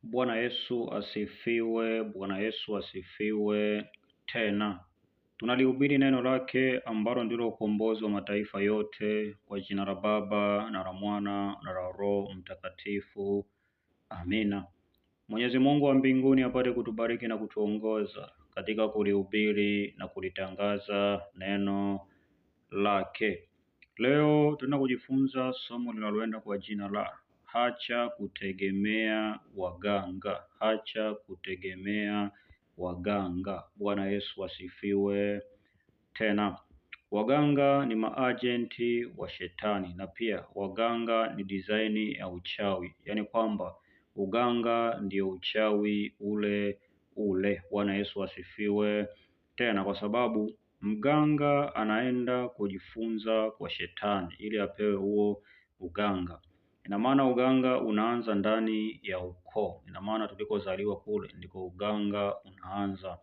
Bwana Yesu asifiwe. Bwana Yesu asifiwe tena. Tunalihubiri neno lake ambalo ndilo ukombozi wa mataifa yote, kwa jina la Baba na la Mwana na la Roho Mtakatifu. Amina. Mwenyezi Mungu wa mbinguni apate kutubariki na kutuongoza katika kulihubiri na kulitangaza neno lake. Leo tuna kujifunza somo linaloenda kwa jina la acha kutegemea waganga. Acha kutegemea waganga. Bwana Yesu asifiwe tena. Waganga ni maajenti wa shetani, na pia waganga ni design ya uchawi, yaani kwamba uganga ndio uchawi ule ule. Bwana Yesu asifiwe tena, kwa sababu mganga anaenda kujifunza kwa shetani ili apewe huo uganga. Ina maana uganga unaanza ndani ya ukoo. Ina maana tulikozaliwa kule ndiko uganga unaanza.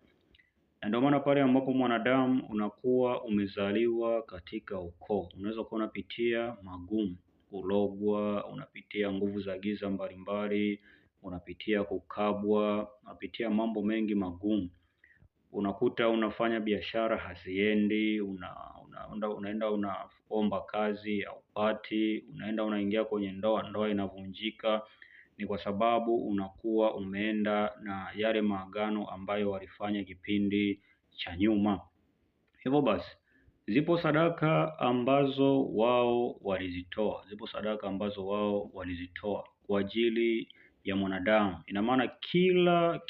Na ndio maana pale ambapo mwanadamu unakuwa umezaliwa katika ukoo, unaweza kuwa unapitia magumu, kulogwa, unapitia nguvu za giza mbalimbali, unapitia kukabwa, unapitia mambo mengi magumu. Unakuta unafanya biashara haziendi, unaenda unaomba kazi haupati, unaenda unaingia kwenye ndoa inavunjika. Ni kwa sababu unakuwa umeenda na yale maagano ambayo walifanya kipindi cha nyuma. Hivyo basi, zipo sadaka ambazo wao walizitoa kwa ajili ya mwanadamu. Ina maana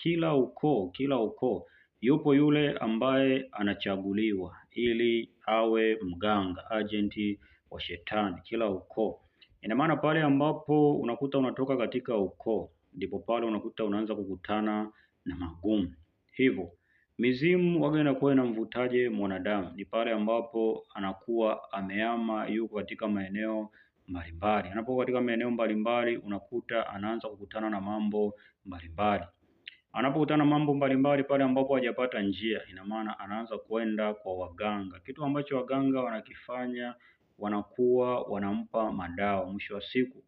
kila ukoo yupo yule ambaye anachaguliwa ili awe mganga, agenti wa shetani, kila ukoo. Ina maana pale ambapo unakuta unatoka katika ukoo, ndipo pale unakuta unaanza kukutana na magumu. Hivyo mizimu waga inakuwa inamvutaje mwanadamu ni pale ambapo anakuwa amehama, yuko katika maeneo mbalimbali. Anapokuwa katika maeneo mbalimbali, unakuta anaanza kukutana na mambo mbalimbali. Anapokutana mambo mbalimbali pale ambapo hajapata njia, ina maana anaanza kwenda kwa waganga. Kitu ambacho waganga wanakifanya, wanakuwa wanampa madawa. Mwisho wa siku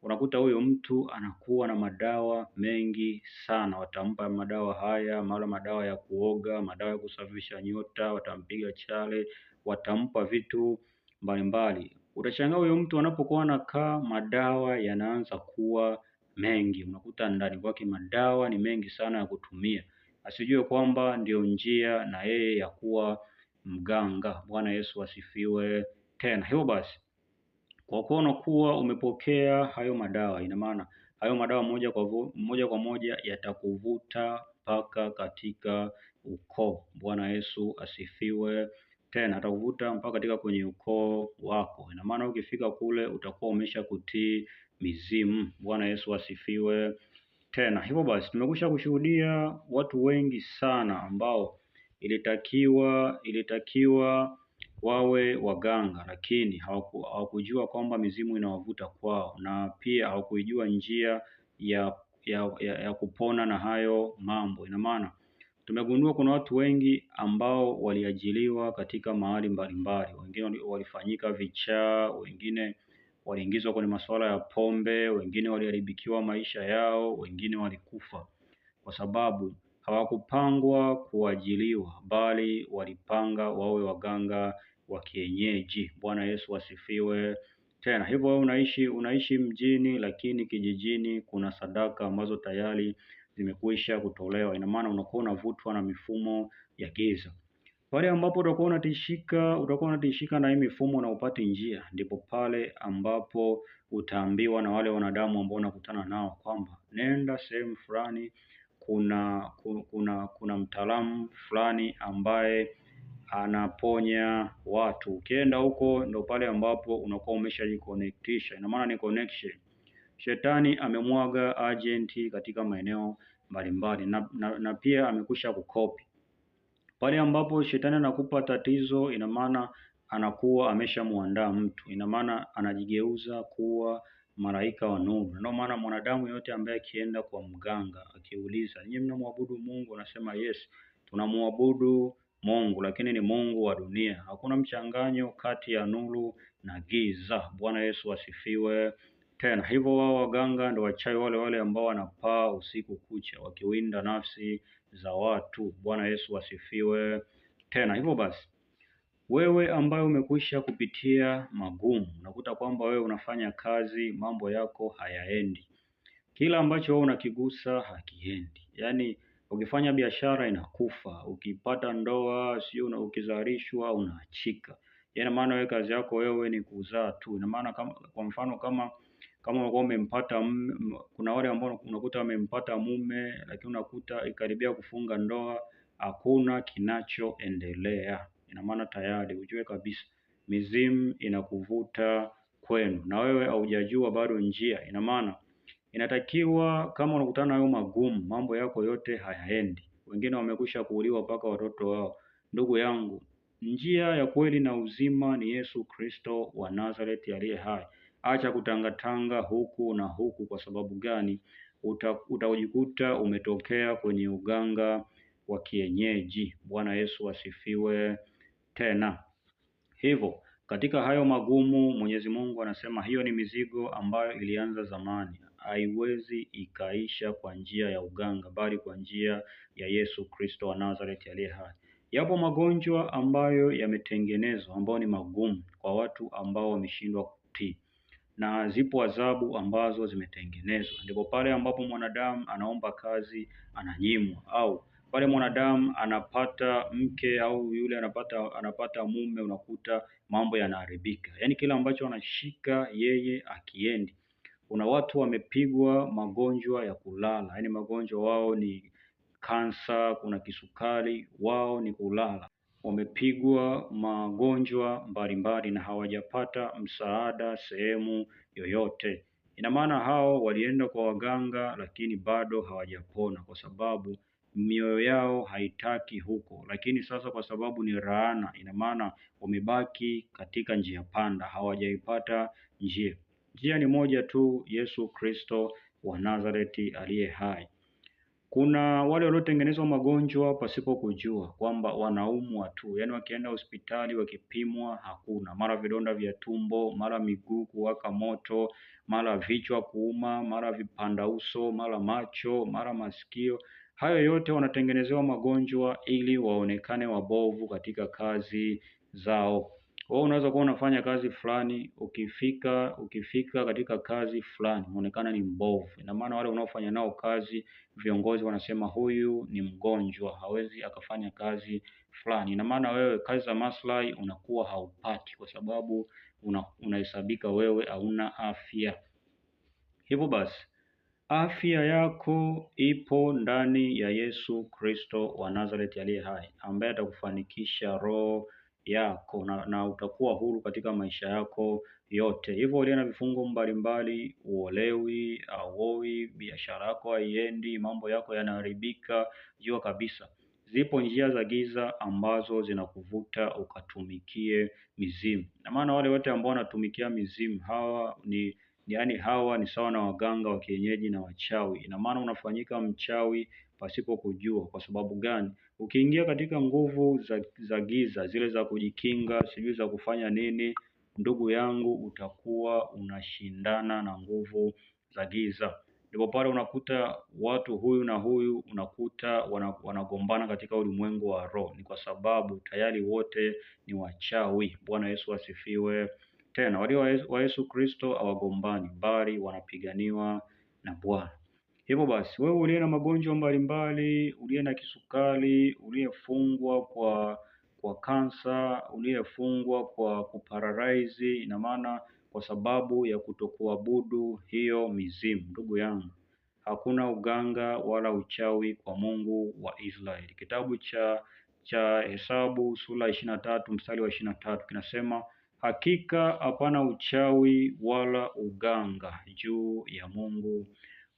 unakuta huyo mtu anakuwa na madawa mengi sana. Watampa madawa haya, mara madawa ya kuoga, madawa ya kusafisha nyota, watampiga chale, watampa vitu mbalimbali. Utashangaa huyo mtu anapokuwa anakaa, madawa yanaanza kuwa mengi. Unakuta ndani kwake madawa ni mengi sana ya kutumia, asijue kwamba ndio njia na yeye ya kuwa mganga. Bwana Yesu asifiwe tena. Hivyo basi, kwa kuwa unakuwa umepokea hayo madawa, ina maana hayo madawa moja kwa moja yatakuvuta mpaka katika ukoo. Bwana Yesu asifiwe tena. Atakuvuta mpaka katika kwenye ukoo wako. Ina maana ukifika kule utakuwa umesha kutii mizimu. Bwana Yesu asifiwe tena. Hivyo basi, tumekwisha kushuhudia watu wengi sana ambao ilitakiwa wawe waganga, lakini hawakujua kwamba mizimu inawavuta kwao, na pia hawakujua njia ya kupona na hayo mambo. Ina maana tumegundua kuna watu wengi ambao waliajiliwa katika mahali mbalimbali. Wengine walifanyika vichaa, wengine waliingizwa kwenye masuala ya pombe, wengine waliharibikiwa maisha yao, wengine walikufa kwa sababu hawakupangwa kuajiliwa, bali walipanga wawe waganga wa kienyeji. Bwana Yesu asifiwe tena. Hivyo wewe unaishi mjini, lakini kijijini kuna sadaka ambazo tayari zimekwisha kutolewa. Ina maana unakuwa unavutwa na mifumo ya giza. Pale ambapo utakuwa unatishika na hii mifumo na upate njia, ndipo pale ambapo utaambiwa na wale wanadamu ambao unakutana nao kwamba nenda sehemu fulani, kuna mtaalamu fulani ambaye anaponya watu. Ukienda huko ndo pale ambapo unakuwa umeshajiconnectisha. Ina maana ni connection. Shetani amemwaga agenti katika maeneo mbalimbali, na pia amekwisha kukopi. Pale ambapo shetani anakupa tatizo, ina maana anakuwa ameshamuandaa mtu. Ina maana anajigeuza kuwa malaika wa nuru. Ndio maana mwanadamu yote ambaye akienda kwa mganga akiuliza, nyinyi mnamwabudu Mungu? Anasema yes, tunamwabudu Mungu, lakini ni Mungu wa dunia. Hakuna mchanganyo kati ya nuru na giza. Bwana Yesu asifiwe tena. Hivyo wao waganga ndio wachawi wale wale ambao wanapaa usiku kucha wakiwinda nafsi za watu. Bwana Yesu asifiwe tena. Hivyo basi wewe ambaye umekwisha kupitia magumu, unakuta kwamba wewe unafanya kazi, mambo yako hayaendi, kila ambacho wewe unakigusa hakiendi. Yaani ukifanya biashara inakufa, ukipata ndoa sio, ukizalishwa unaachika. Ina maana wewe kazi yako wewe ni kuzaa tu. Ina maana kama kwa mfano kama ulikuwa umempata kuna wale ambao unakuta wamempata mume, lakini unakuta ikaribia kufunga ndoa hakuna kinachoendelea. Ina maana tayari ujue kabisa mizimu inakuvuta kwenu na wewe haujajua bado njia. Ina maana inatakiwa kama unakutana na hayo magumu, mambo yako yote hayaendi, wengine wamekwisha kuuliwa mpaka watoto wao. Ndugu yangu, njia ya kweli na uzima ni Yesu Kristo wa Nazareti aliye hai. Acha kutangatanga huku na huku. Kwa sababu gani? Utajikuta umetokea kwenye uganga wa kienyeji. Bwana Yesu asifiwe tena. Hivyo katika hayo magumu Mwenyezi Mungu anasema hiyo ni mizigo ambayo ilianza zamani, haiwezi ikaisha kwa njia ya uganga, bali kwa njia ya Yesu Kristo wa Nazareth aliye hai. Yapo magonjwa ambayo yametengenezwa ambayo ni magumu kwa watu ambao wameshindwa kutii, na zipo adhabu ambazo zimetengenezwa. Ndipo pale ambapo mwanadamu anaomba kazi ananyimwa, au pale mwanadamu anapata mke au yule anapata mume, unakuta mambo yanaharibika. Yaani kila ambacho anashika yeye akiendi. Kuna watu wamepigwa magonjwa ya kulala, yaani magonjwa wao ni kansa, kuna kisukari, wao ni kulala. Wamepigwa magonjwa mbalimbali na hawajapata msaada sehemu yoyote. Ina maana hao walienda kwa waganga lakini bado hawajapona, kwa sababu mioyo yao haitaki huko. Lakini sasa kwa sababu ni laana, ina maana wamebaki katika njia panda, hawajaipata njia. Njia ni moja tu, Yesu Kristo wa Nazareti aliye hai. Kuna wale waliotengenezwa magonjwa pasipo kujua kwamba wanaumwa tu, yaani wakienda hospitali wakipimwa hakuna, mara vidonda vya tumbo, mara miguu kuwaka moto, mara vichwa kuuma, mara vipanda uso, mara macho, mara masikio. Hayo yote wanatengenezewa magonjwa ili waonekane wabovu katika kazi zao. Wewe unaweza kuwa unafanya kazi fulani, ukifika katika kazi fulani unaonekana ni mbovu. Ina maana wale unaofanya nao kazi, viongozi wanasema huyu ni mgonjwa, hawezi akafanya kazi fulani. Ina maana wewe kazi za maslahi unakuwa haupati, kwa sababu unahesabika wewe hauna afya. Hivyo basi afya yako ipo ndani ya Yesu Kristo wa Nazareth aliye hai, ambaye atakufanikisha roho yako na utakuwa huru katika maisha yako yote. Hivyo uliye na vifungo mbalimbali, uolewi, auoi, biashara yako haiendi, mambo yako yanaharibika, jua kabisa zipo njia za giza ambazo zinakuvuta ukatumikie mizimu. Na maana wale wote ambao wanatumikia mizimu hawa ni sawa na waganga wa kienyeji na wachawi. Ina maana unafanyika mchawi pasipo kujua. Kwa sababu gani? Ukiingia katika nguvu za giza zile za kujikinga, sijui za kufanya nini, ndugu yangu, utakuwa unashindana na nguvu za giza. Ndipo pale unakuta watu huyu na huyu unakuta wanagombana katika ulimwengu wa roho. Ni kwa sababu tayari wote ni wachawi. Bwana Yesu asifiwe tena. Walio wa Yesu Kristo hawagombani, bali wanapiganiwa na Bwana. Hivyo basi wewe uliye na magonjwa mbalimbali, uliye na kisukari, uliyefungwa kwa kansa, uliyefungwa kwa kuparalyze, ina maana kwa sababu ya kutokuabudu hiyo mizimu, ndugu yangu, hakuna uganga wala uchawi kwa Mungu wa Israeli. Kitabu cha Hesabu sura 23 mstari wa 23 kinasema, hakika hapana uchawi wala uganga juu ya Mungu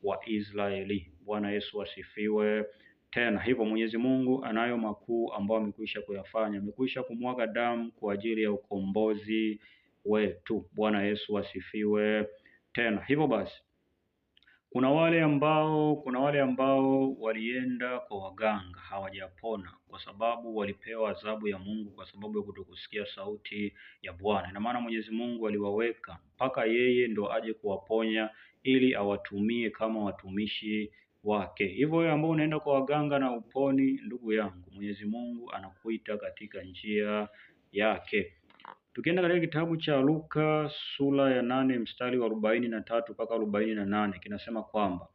wa Israeli. Bwana Yesu asifiwe tena. Hivyo Mwenyezi Mungu anayo makuu ambayo amekwisha kuyafanya. Amekwisha kumwaga damu kwa ajili ya ukombozi wetu. Bwana Yesu asifiwe tena. Hivyo basi Kuna wale ambao walienda kwa waganga hawajapona, kwa sababu walipewa adhabu ya Mungu kwa sababu ya kutokusikia sauti ya Bwana. Ina maana Mwenyezi Mungu aliwaweka mpaka yeye ndo aje kuwaponya ili awatumie kama watumishi wake. Hivyo wewe ambao unaenda kwa waganga na uponi, ndugu yangu, Mwenyezi Mungu anakuita katika njia yake. Tukienda katika kitabu cha Luka sura ya 8 mstari wa 43 mpaka 48, kinasema kwamba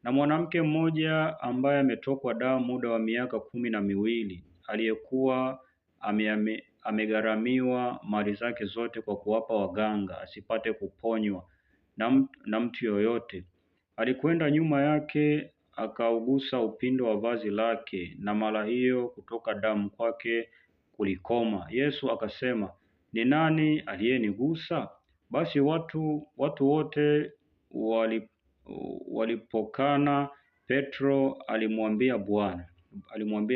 na mwanamke mmoja ambaye ametokwa damu muda wa miaka 12, aliyekuwa amegharamiwa mali zake zote kwa kuwapa waganga asipate kuponywa na mtu yoyote, alikwenda nyuma yake akaugusa upindo wa vazi lake, na mara hiyo kutoka damu kwake kulikoma. Yesu akasema, ni nani aliyenigusa? Basi watu wote walipokana. Petro alimwambia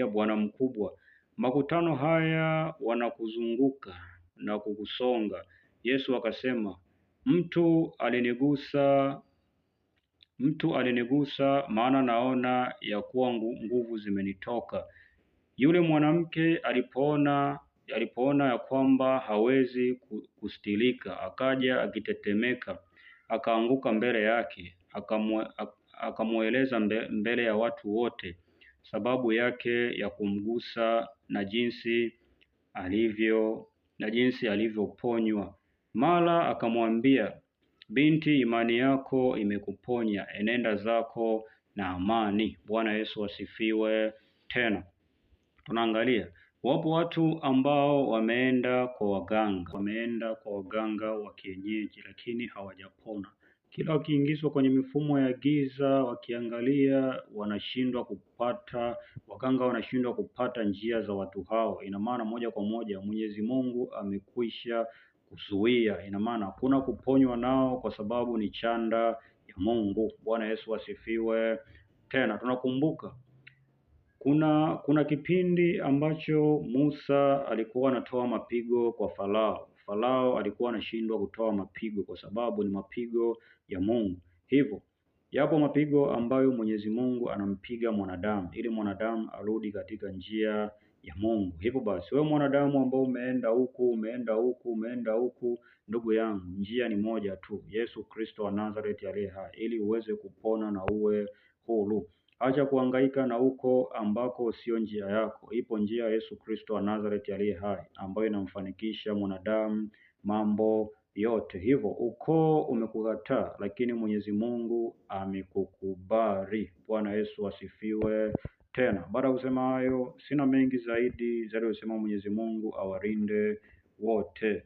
Bwana mkubwa, makutano haya wanakuzunguka na kukusonga. Yesu akasema, mtu alinigusa, maana naona ya kuwa nguvu zimenitoka. Yule mwanamke alipoona ya kwamba hawezi kustilika, akaja akitetemeka, akaanguka mbele yake, akamweleza mbele ya watu wote sababu yake ya kumgusa na jinsi alivyoponywa. Mara akamwambia, binti, imani yako imekuponya, enenda zako na amani. Bwana Yesu asifiwe. Tena tunaangalia wapo watu ambao wameenda kwa waganga wa kienyeji, lakini hawajapona. Kila wakiingizwa kwenye mifumo ya giza, wakiangalia waganga wanashindwa kupata njia za watu hao. Ina maana moja kwa moja Mwenyezi Mungu amekwisha kuzuia. Ina maana hakuna kuponywa nao kwa sababu ni chanda ya Mungu. Bwana Yesu asifiwe. Tena tunakumbuka kuna kipindi ambacho Musa alikuwa anatoa mapigo kwa Farao. Farao alikuwa anashindwa kutoa mapigo kwa sababu ni mapigo ya Mungu. Hivyo yapo mapigo ambayo Mwenyezi Mungu anampiga mwanadamu ili mwanadamu arudi katika njia ya Mungu. Hivyo basi wewe mwanadamu ambao umeenda huku, ndugu yangu, njia ni moja tu, Yesu Kristo wa Nazareti aliye hai, ili uweze kupona na uwe huru. Acha kuhangaika na huko ambako sio njia yako. Ipo njia ya Yesu Kristo wa Nazareti aliye hai ambayo inamfanikisha mwanadamu mambo yote. Hivyo ukoo umekukataa, lakini Mwenyezi Mungu amekukubali. Bwana Yesu asifiwe. Tena baada ya kusema hayo, sina mengi zaidi kusema. Mwenyezi Mungu awalinde wote.